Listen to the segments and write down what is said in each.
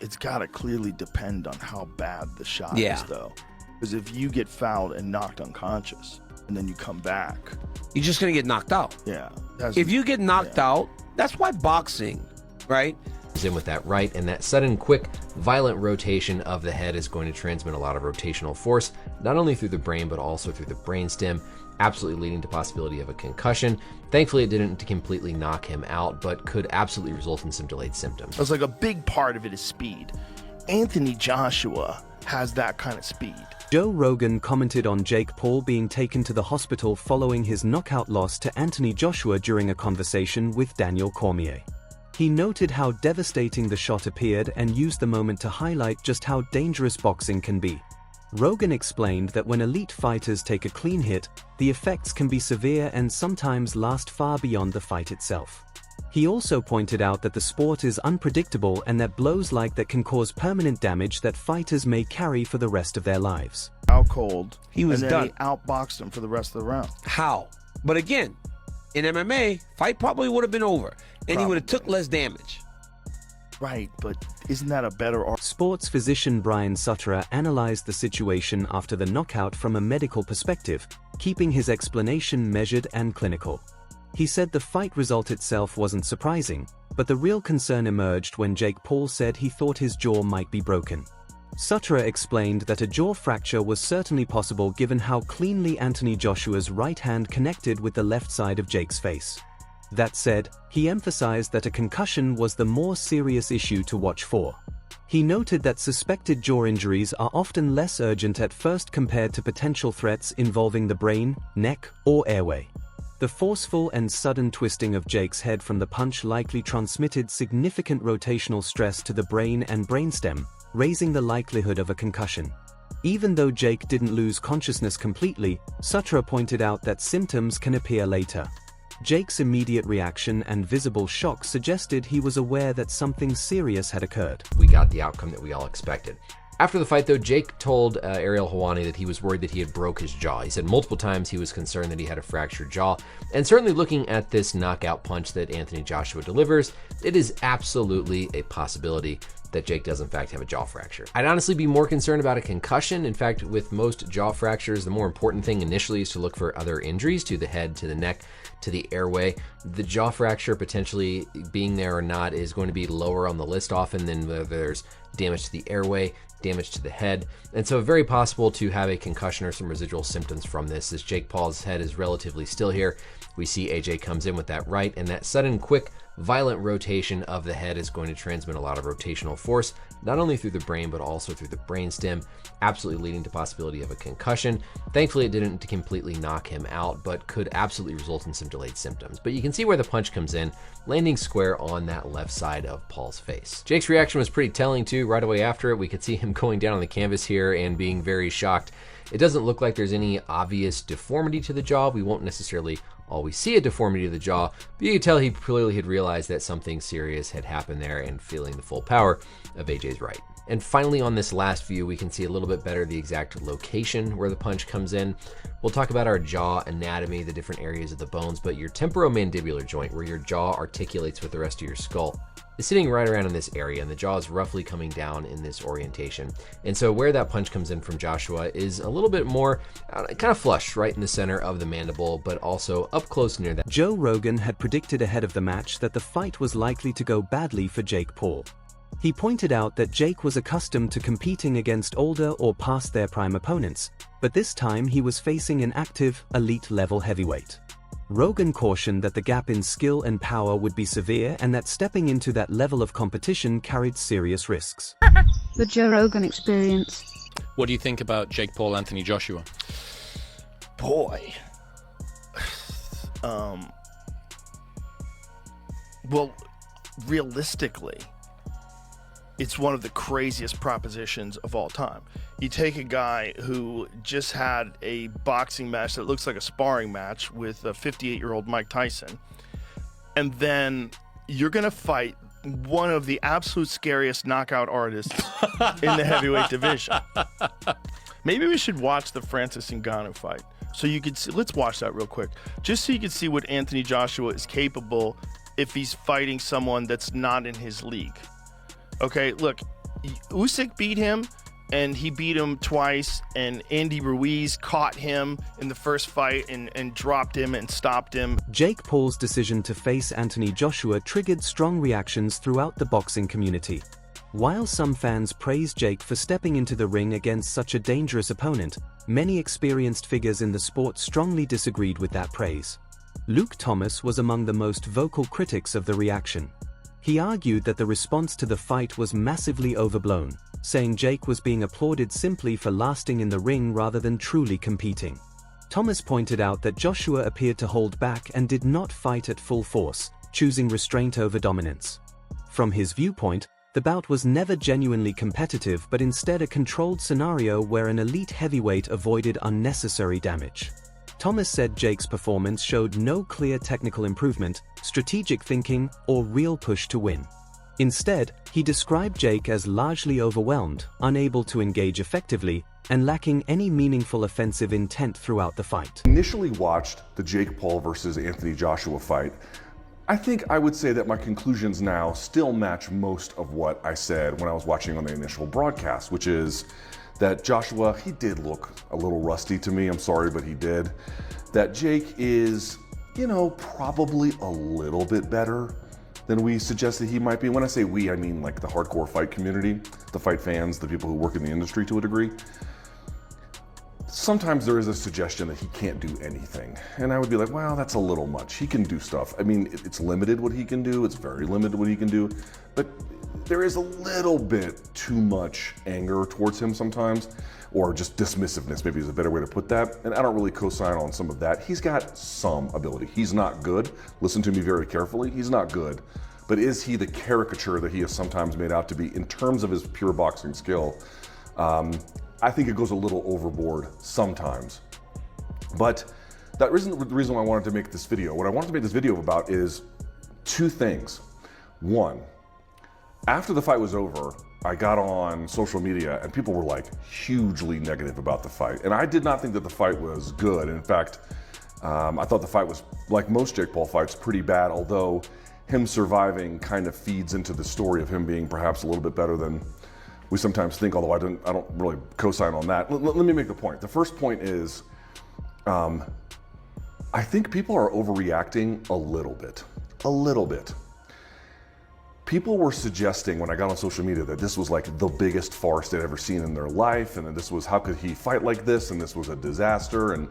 it's got to clearly depend on how bad the shot is, though. Because if you get fouled and knocked unconscious and then you come back, you're just going to get knocked out. Yeah. If you get knocked out, that's why boxing, right? In with that right, and that sudden, quick, violent rotation of the head is going to transmit a lot of rotational force, not only through the brain, but also through the brainstem, absolutely leading to possibility of a concussion. Thankfully, it didn't completely knock him out, but could absolutely result in some delayed symptoms. It's like a big part of it is speed. Anthony Joshua has that kind of speed. Joe Rogan commented on Jake Paul being taken to the hospital following his knockout loss to Anthony Joshua during a conversation with Daniel Cormier. He noted how devastating the shot appeared and used the moment to highlight just how dangerous boxing can be. Rogan explained that when elite fighters take a clean hit, the effects can be severe and sometimes last far beyond the fight itself. He also pointed out that the sport is unpredictable and that blows like that can cause permanent damage that fighters may carry for the rest of their lives. Out cold. He was and then done. He outboxed him for the rest of the round. How? But again, in MMA, fight probably would have been over, and he would have took less damage. Right, but isn't that a better... Sports physician Brian Sutterer analyzed the situation after the knockout from a medical perspective, keeping his explanation measured and clinical. He said the fight result itself wasn't surprising, but the real concern emerged when Jake Paul said he thought his jaw might be broken. Sutterer explained that a jaw fracture was certainly possible given how cleanly Anthony Joshua's right hand connected with the left side of Jake's face. That said, he emphasized that a concussion was the more serious issue to watch for. He noted that suspected jaw injuries are often less urgent at first compared to potential threats involving the brain, neck, or airway. The forceful and sudden twisting of Jake's head from the punch likely transmitted significant rotational stress to the brain and brainstem, raising the likelihood of a concussion. Even though Jake didn't lose consciousness completely, Sutterer pointed out that symptoms can appear later. Jake's immediate reaction and visible shock suggested he was aware that something serious had occurred. We got the outcome that we all expected. After the fight, though, Jake told Ariel Helwani that he was worried that he had broke his jaw. He said multiple times he was concerned that he had a fractured jaw. And certainly looking at this knockout punch that Anthony Joshua delivers, it is absolutely a possibility that Jake does in fact have a jaw fracture. I'd honestly be more concerned about a concussion. In fact, with most jaw fractures, the more important thing initially is to look for other injuries to the head, to the neck, to the airway. The jaw fracture potentially being there or not is going to be lower on the list often than whether there's damage to the airway, damage to the head. And so very possible to have a concussion or some residual symptoms from this, as Jake Paul's head is relatively still here. We see AJ comes in with that right, and that sudden, quick, violent rotation of the head is going to transmit a lot of rotational force, not only through the brain, but also through the brainstem, absolutely leading to possibility of a concussion. Thankfully, it didn't completely knock him out, but could absolutely result in some delayed symptoms. But you can see where the punch comes in, landing square on that left side of Paul's face. Jake's reaction was pretty telling too. Right away after it, we could see him going down on the canvas here and being very shocked. It doesn't look like there's any obvious deformity to the jaw. We won't necessarily always see a deformity to the jaw, but you could tell he clearly had realized that something serious had happened there and feeling the full power of AJ's right. And finally, on this last view, we can see a little bit better the exact location where the punch comes in. We'll talk about our jaw anatomy, the different areas of the bones, but your temporomandibular joint, where your jaw articulates with the rest of your skull, is sitting right around in this area, and the jaw is roughly coming down in this orientation. And so where that punch comes in from Joshua is a little bit more kind of flush right in the center of the mandible, but also up close near that. Joe Rogan had predicted ahead of the match that the fight was likely to go badly for Jake Paul. He pointed out that Jake was accustomed to competing against older or past their prime opponents, but this time he was facing an active, elite-level heavyweight. Rogan cautioned that the gap in skill and power would be severe and that stepping into that level of competition carried serious risks. The Joe Rogan experience. What do you think about Jake Paul, Anthony Joshua? Boy. Well, realistically, it's one of the craziest propositions of all time. You take a guy who just had a boxing match that looks like a sparring match with a 58-year-old Mike Tyson, and then you're going to fight one of the absolute scariest knockout artists in the heavyweight division. Maybe we should watch the Francis Ngannou fight so you could see. Let's watch that real quick, just so you can see what Anthony Joshua is capable if he's fighting someone that's not in his league. Okay, look, Usyk beat him, and he beat him twice, and Andy Ruiz caught him in the first fight and dropped him and stopped him. Jake Paul's decision to face Anthony Joshua triggered strong reactions throughout the boxing community. While some fans praised Jake for stepping into the ring against such a dangerous opponent, many experienced figures in the sport strongly disagreed with that praise. Luke Thomas was among the most vocal critics of the reaction. He argued that the response to the fight was massively overblown, saying Jake was being applauded simply for lasting in the ring rather than truly competing. Thomas pointed out that Joshua appeared to hold back and did not fight at full force, choosing restraint over dominance. From his viewpoint, the bout was never genuinely competitive but instead a controlled scenario where an elite heavyweight avoided unnecessary damage. Thomas said Jake's performance showed no clear technical improvement, strategic thinking, or real push to win. Instead, he described Jake as largely overwhelmed, unable to engage effectively, and lacking any meaningful offensive intent throughout the fight. Initially watched the Jake Paul versus Anthony Joshua fight. I think I would say that my conclusions now still match most of what I said when I was watching on the initial broadcast, which is that Joshua, he did look a little rusty to me. I'm sorry, but he did. That Jake is, probably a little bit better than we suggested he might be. When I say we, I mean like the hardcore fight community, the fight fans, the people who work in the industry to a degree. Sometimes there is a suggestion that he can't do anything. And I would be like, well, that's a little much. He can do stuff. I mean, it's limited what he can do. It's very limited what he can do. But there is a little bit too much anger towards him sometimes, or just dismissiveness, maybe is a better way to put that. And I don't really co-sign on some of that. He's got some ability. He's not good. Listen to me very carefully. He's not good. But is he the caricature that he is sometimes made out to be in terms of his pure boxing skill? I think it goes a little overboard sometimes. But that isn't the reason why I wanted to make this video. What I wanted to make this video about is two things. One, after the fight was over, I got on social media and people were like hugely negative about the fight. And I did not think that the fight was good. In fact, I thought the fight was, like most Jake Paul fights, pretty bad, although him surviving kind of feeds into the story of him being perhaps a little bit better than we sometimes think, although I don't really co-sign on that. Let me make the point. The first point is, I think people are overreacting a little bit. A little bit. People were suggesting when I got on social media that this was like the biggest farce they'd ever seen in their life, and that this was, how could he fight like this, and this was a disaster, and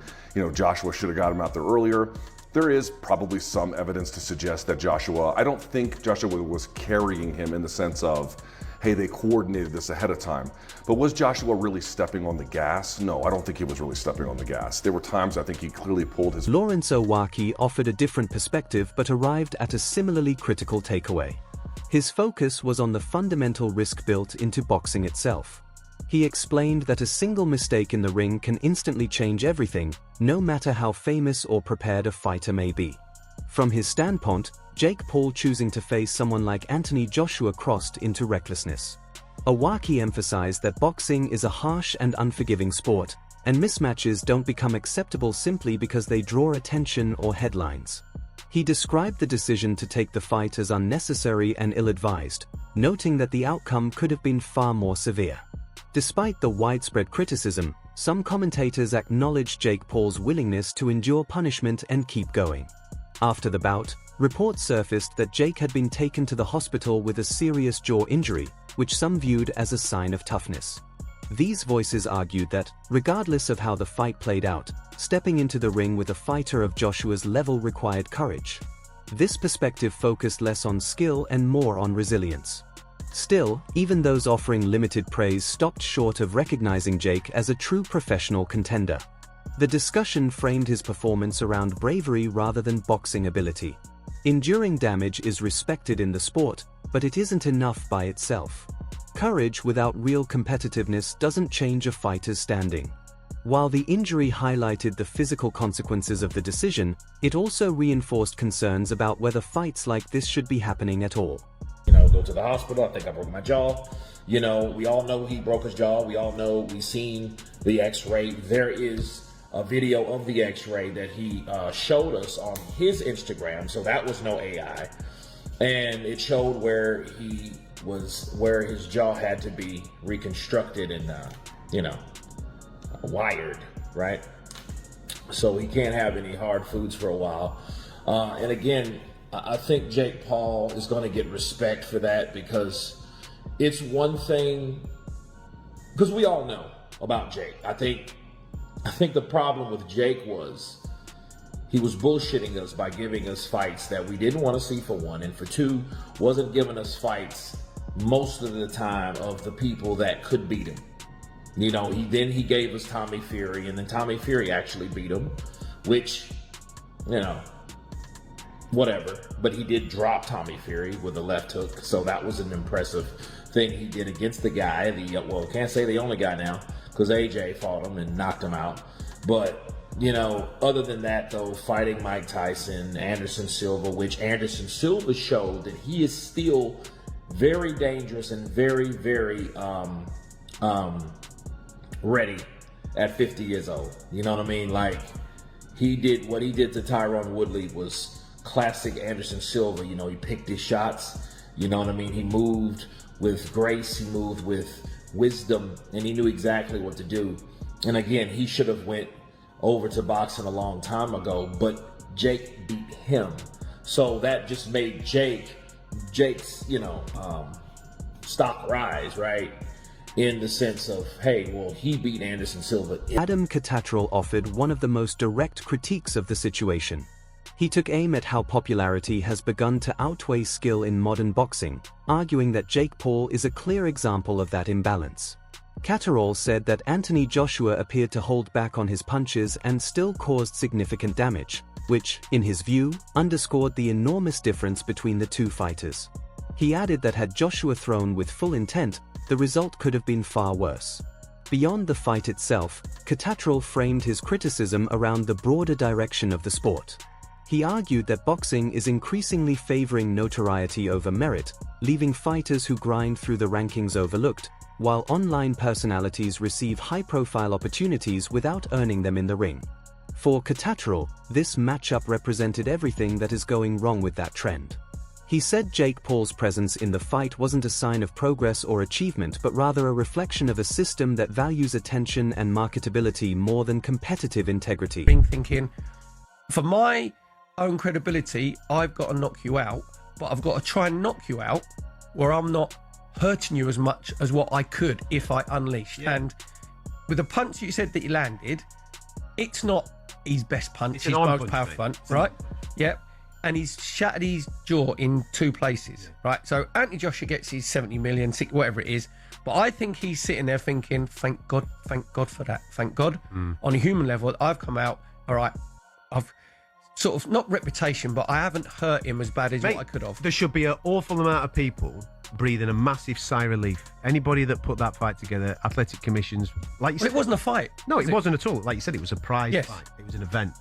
Joshua should have got him out there earlier. There is probably some evidence to suggest that I don't think Joshua was carrying him in the sense of, hey, they coordinated this ahead of time. But was Joshua really stepping on the gas? No, I don't think he was really stepping on the gas. There were times I think he clearly pulled his... Lawrence Owaki offered a different perspective but arrived at a similarly critical takeaway. His focus was on the fundamental risk built into boxing itself. He explained that a single mistake in the ring can instantly change everything, no matter how famous or prepared a fighter may be. From his standpoint, Jake Paul choosing to face someone like Anthony Joshua crossed into recklessness. Owaki emphasized that boxing is a harsh and unforgiving sport, and mismatches don't become acceptable simply because they draw attention or headlines. He described the decision to take the fight as unnecessary and ill-advised, noting that the outcome could have been far more severe. Despite the widespread criticism, some commentators acknowledged Jake Paul's willingness to endure punishment and keep going. After the bout, reports surfaced that Jake had been taken to the hospital with a serious jaw injury, which some viewed as a sign of toughness. These voices argued that, regardless of how the fight played out, stepping into the ring with a fighter of Joshua's level required courage. This perspective focused less on skill and more on resilience. Still, even those offering limited praise stopped short of recognizing Jake as a true professional contender. The discussion framed his performance around bravery rather than boxing ability. Enduring damage is respected in the sport, but it isn't enough by itself. Courage without real competitiveness doesn't change a fighter's standing. While the injury highlighted the physical consequences of the decision, it also reinforced concerns about whether fights like this should be happening at all. Go to the hospital, I think I broke my jaw. We all know he broke his jaw. We all know, we've seen the x-ray. There is a video of the x-ray that he showed us on his Instagram, so that was no AI. And it showed where he was where his jaw had to be reconstructed and, wired, right? So he can't have any hard foods for a while. And again, I think Jake Paul is going to get respect for that, because it's one thing, because we all know about Jake. I think the problem with Jake was he was bullshitting us by giving us fights that we didn't want to see, for one, and for two, wasn't giving us fights most of the time of the people that could beat him. He gave us Tommy Fury, and then Tommy Fury actually beat him, which, whatever. But he did drop Tommy Fury with a left hook, so that was an impressive thing he did against the guy. Can't say the only guy now, because AJ fought him and knocked him out. But, other than that, though, fighting Mike Tyson, Anderson Silva, which Anderson Silva showed that he is still very dangerous and very, very ready at 50 years old. You know what I mean? Like, what he did to Tyron Woodley was classic Anderson Silva. He picked his shots. You know what I mean? He moved with grace, he moved with wisdom, and he knew exactly what to do. And again, he should have went over to boxing a long time ago, but Jake beat him. So that just made Jake's, stock rise, right? In the sense of, hey, well, he beat Anderson Silva. Adam Catterall offered one of the most direct critiques of the situation. He took aim at how popularity has begun to outweigh skill in modern boxing, arguing that Jake Paul is a clear example of that imbalance. Catterall said that Anthony Joshua appeared to hold back on his punches and still caused significant damage, which, in his view, underscored the enormous difference between the two fighters. He added that had Joshua thrown with full intent, the result could have been far worse. Beyond the fight itself, Catterall framed his criticism around the broader direction of the sport. He argued that boxing is increasingly favoring notoriety over merit, leaving fighters who grind through the rankings overlooked, while online personalities receive high-profile opportunities without earning them in the ring. For Catterall, this matchup represented everything that is going wrong with that trend. He said Jake Paul's presence in the fight wasn't a sign of progress or achievement, but rather a reflection of a system that values attention and marketability more than competitive integrity. Been thinking, for my own credibility, I've got to knock you out, but I've got to try and knock you out where I'm not hurting you as much as what I could if I unleashed. Yeah. And with the punch you said that he landed, it's not his best punch, it's his most powerful punch, right? Yep. And he's shattered his jaw in two places, right? So Anthony Joshua gets his 70 million, whatever it is. But I think he's sitting there thinking, thank God for that. Thank God. On a human level, I've come out, all right, I've sort of, not reputation, but I haven't hurt him as bad as what I could have. There should be an awful amount of people breathing a massive sigh of relief. Anybody that put that fight together, athletic commissions, like you said. It wasn't a fight. No, it wasn't at all. Like you said, it was a prize fight. It was an event.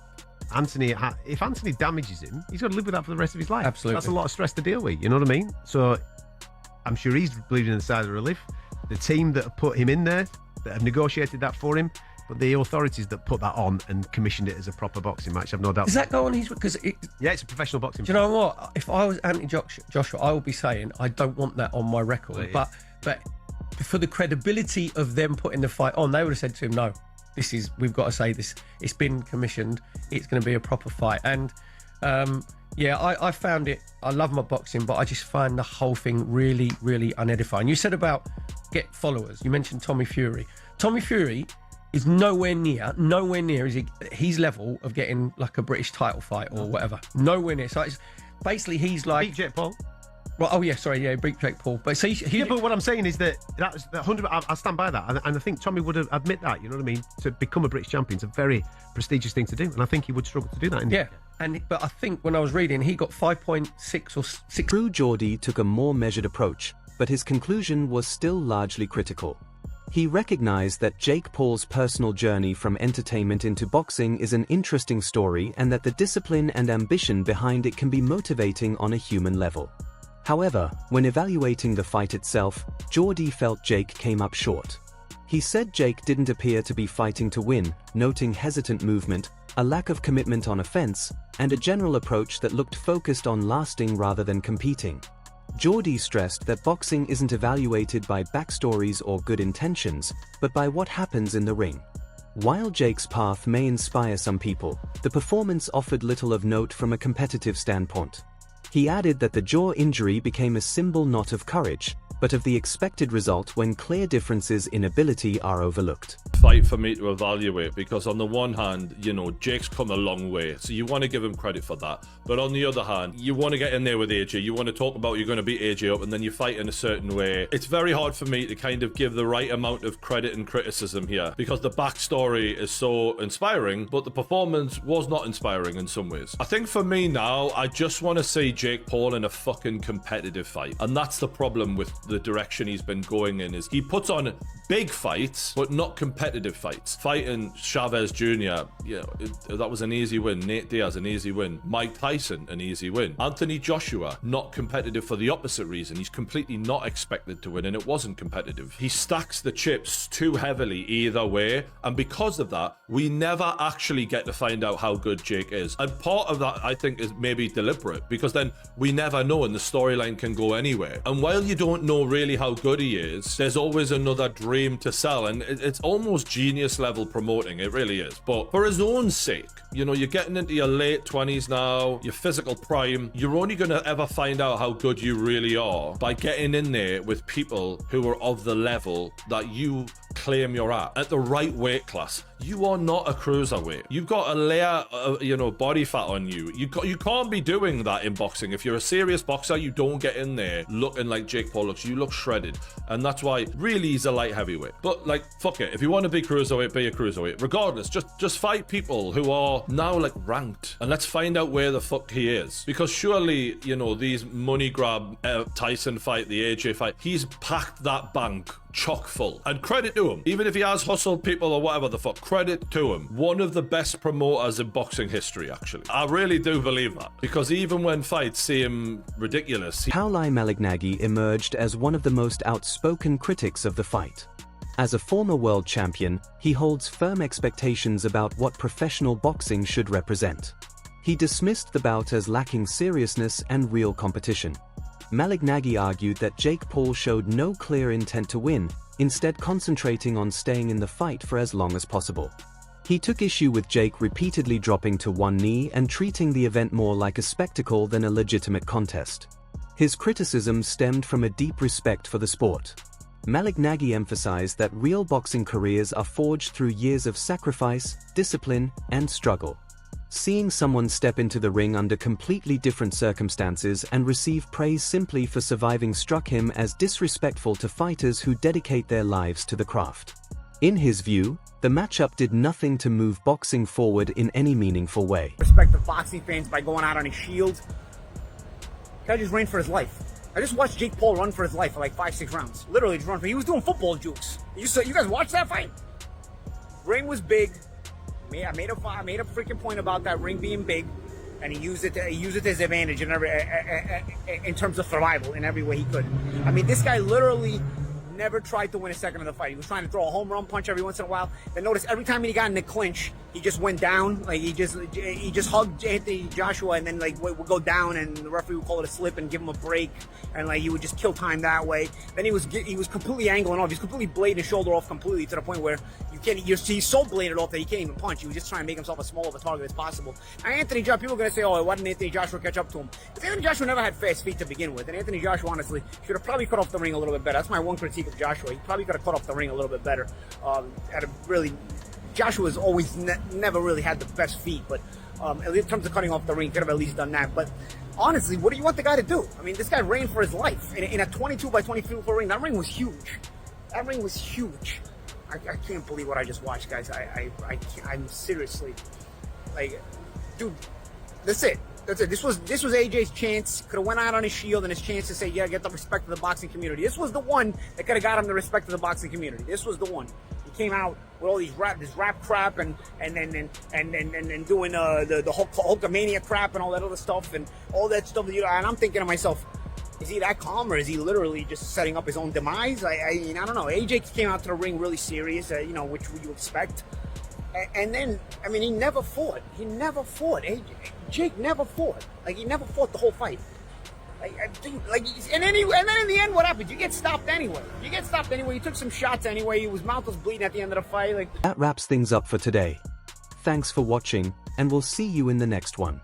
If Anthony damages him, he's got to live with that for the rest of his life. Absolutely. That's a lot of stress to deal with, you know what I mean? So I'm sure he's bleeding the side of relief. The team that have put him in there, that have negotiated that for him, but the authorities that put that on and commissioned it as a proper boxing match, I've no doubt. Does that go on his... Yeah, it's a professional boxing. Do you know what? If I was Anthony Joshua, I would be saying, I don't want that on my record. But for the credibility of them putting the fight on, they would have said to him, no. We've got to say this, it's been commissioned, it's going to be a proper fight. And I found it, I love my boxing, but I just find the whole thing really, really unedifying. You said about get followers, you mentioned Tommy Fury. Tommy Fury is nowhere near his level of getting like a British title fight or whatever. Nowhere near. So it's basically he's like... Beat Jake Paul. Well, beat Jake Paul. But so but what I'm saying is that 100. I stand by that, and I think Tommy would admit that. You know what I mean? To become a British champion is a very prestigious thing to do, and I think he would struggle to do that. But I think when I was reading, he got 5.6 or 6. True Geordie took a more measured approach, but his conclusion was still largely critical. He recognized that Jake Paul's personal journey from entertainment into boxing is an interesting story, and that the discipline and ambition behind it can be motivating on a human level. However, when evaluating the fight itself, Geordie felt Jake came up short. He said Jake didn't appear to be fighting to win, noting hesitant movement, a lack of commitment on offense, and a general approach that looked focused on lasting rather than competing. Geordie stressed that boxing isn't evaluated by backstories or good intentions, but by what happens in the ring. While Jake's path may inspire some people, the performance offered little of note from a competitive standpoint. He added that the jaw injury became a symbol not of courage, but of the expected result when clear differences in ability are overlooked. Fight for me to evaluate, because on the one hand, you know, Jake's come a long way, so you want to give him credit for that. But on the other hand, you want to get in there with AJ, you want to talk about you're going to beat AJ up, and then you fight in a certain way. It's very hard for me to kind of give the right amount of credit and criticism here, because the backstory is so inspiring, but the performance was not inspiring in some ways. I think for me now, I just want to see Jake Paul in a fucking competitive fight, and that's the problem with the direction he's been going in. Is he puts on big fights but not competitive fights. Fighting Chavez Jr., you know, that was an easy win. Nate Diaz, an easy win. Mike Tyson, an easy win. Anthony Joshua, not competitive for the opposite reason. He's completely not expected to win, and it wasn't competitive. He stacks the chips too heavily either way, and because of that, we never actually get to find out how good Jake is. And part of that, I think, is maybe deliberate, because then we never know, and the storyline can go anywhere. And while you don't know really how good he is, there's always another dream to sell, and it's almost genius level promoting. It really is. But for his own sake, you know, you're getting into your late 20s now, your physical prime, you're only going to ever find out how good you really are by getting in there with people who are of the level that you claim you're at the right weight class. You are not a cruiserweight. You've got a layer of, you know, body fat on you. You can't be doing that in boxing. If you're a serious boxer, you don't get in there looking like Jake Paul looks. You look shredded, and that's why really he's a light heavyweight. But like, fuck it. If you want to be cruiserweight, be a cruiserweight. Regardless, just fight people who are now like ranked, and let's find out where the fuck he is. Because surely, you know, these money grab Tyson fight, the AJ fight, he's packed that bank chock full, and credit to him. Even if he has hustled people or whatever the fuck, credit to him. One of the best promoters in boxing history, actually. I really do believe that, because even when fights seem ridiculous, Pauli Malignaggi emerged as one of the most outspoken critics of the fight. As a former world champion, he holds firm expectations about what professional boxing should represent. He dismissed the bout as lacking seriousness and real competition. Malignaggi argued that Jake Paul showed no clear intent to win, instead concentrating on staying in the fight for as long as possible. He took issue with Jake repeatedly dropping to one knee and treating the event more like a spectacle than a legitimate contest. His criticism stemmed from a deep respect for the sport. Malignaggi emphasized that real boxing careers are forged through years of sacrifice, discipline, and struggle. Seeing someone step into the ring under completely different circumstances and receive praise simply for surviving struck him as disrespectful to fighters who dedicate their lives to the craft. In his view, the matchup did nothing to move boxing forward in any meaningful way. Respect the boxing fans by going out on his shield. Guy just ran for his life. I just watched Jake Paul run for his life for like 5-6 rounds. Literally just run for. He was doing football jukes. You guys watched that fight? Ring was big. I made a freaking point about that ring being big, and he used it to his advantage in terms of survival in every way he could. I mean, this guy literally never tried to win a second of the fight. He was trying to throw a home run punch every once in a while. Then notice every time he got in the clinch, he just went down. Like he just hugged Anthony Joshua, and then like would go down, and the referee would call it a slip and give him a break, and like he would just kill time that way. Then he was completely angling off. He's completely blading his shoulder off completely to the point where he's so bladed off that he can't even punch. He was just trying to make himself as small of a target as possible. Now Anthony Joshua, people are gonna say, oh, why didn't Anthony Joshua catch up to him? Because Anthony Joshua never had fast feet to begin with, and Anthony Joshua honestly should have probably cut off the ring a little bit better. That's my one critique of Joshua. He probably could have cut off the ring a little bit better. Joshua's always never really had the best feet, but in terms of cutting off the ring, could have at least done that. But honestly, what do you want the guy to do? I mean, this guy ran for his life in a 22 by 22 ring. That ring was huge. That ring was huge. I can't believe what I just watched, guys. I'm seriously, like, dude, that's it. This was AJ's chance. Could have went out on his shield and his chance to say, yeah, get the respect of the boxing community. This was the one that could have got him the respect of the boxing community. This was the one. He came out with all this rap crap and doing the Hulkamania crap and all that other stuff and all that stuff. And I'm thinking to myself, is he that calm, or is he literally just setting up his own demise? I don't know. AJ came out to the ring really serious, which would you expect? And then, I mean, he never fought. Jake never fought. Like, he never fought the whole fight. And then in the end, what happened? You get stopped anyway. You took some shots anyway. His mouth was bleeding at the end of the fight. That wraps things up for today. Thanks for watching, and we'll see you in the next one.